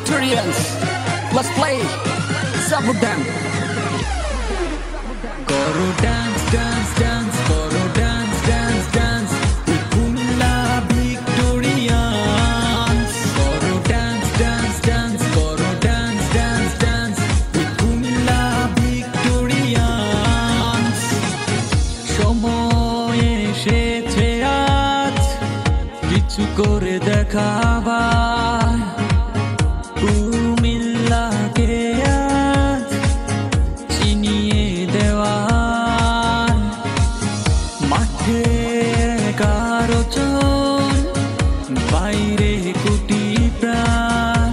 Victorians. Let's play. Support them. Koro dance, dance, dance. Koro dance, dance, dance. We Kumilla Victorians. Koro dance, dance, dance. Koro dance, dance, dance. We Kumilla Victorians. সময় এসেছে আজ কিছু করে দেখাবার কুমিল্লাকে আজ চিনিয়ে দেওয়ার মাঠে কারো জন বাইরে কোটি প্রাণ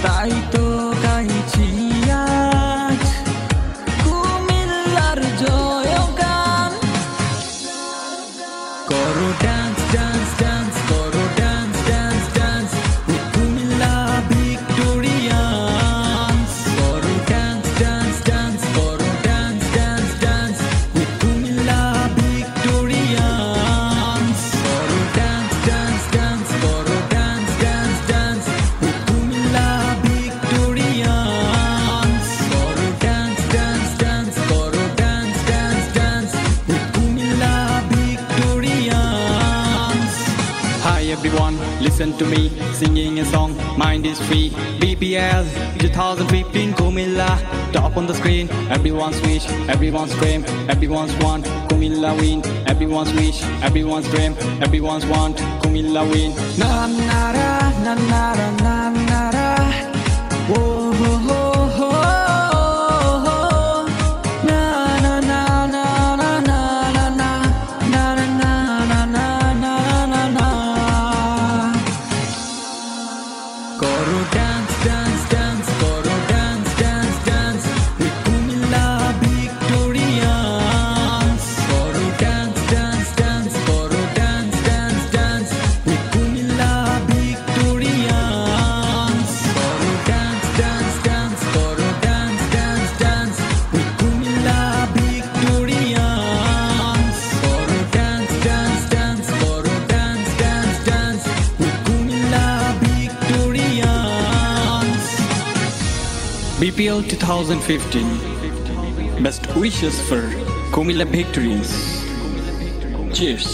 তাই তো গাইছি আজ কুমিল্লার জয়গান করো dance dance dance করো dance dance dance with Kumilla Victorians করো dance dance dance করো dance dance dance with Kumilla Victorians করো dance dance dance করো dance dance dance with Kumilla Victorians করো dance dance dance করো dance dance dance with Kumilla Victorians. Hi everyone, listen to me, singing a song, mind is free. BPL 2015 Kumilla, top on the screen. Everyone's wish, everyone's dream, everyone's want. Kumilla win, everyone's wish, everyone's dream, everyone's want. Kumilla win. Na na ra, na na ra, na na ra. Whoa, ho, ho, ho, ho. Na na na na na na na na. Na na na na na na na na. Koro dance, dance, dance. Koro dance, dance, dance. With Kumilla Victorians. Koro dance, dance, dance. Koro dance, dance, dance. With Kumilla Victorians. Koro dance, dance, dance. Koro dance, dance, dance. With Kumilla Victorians. Koro dance, dance, dance. Koro dance, dance, dance. With Kumilla Victorians. BPL 2015. Best wishes for Kumilla Victorians. Cheers.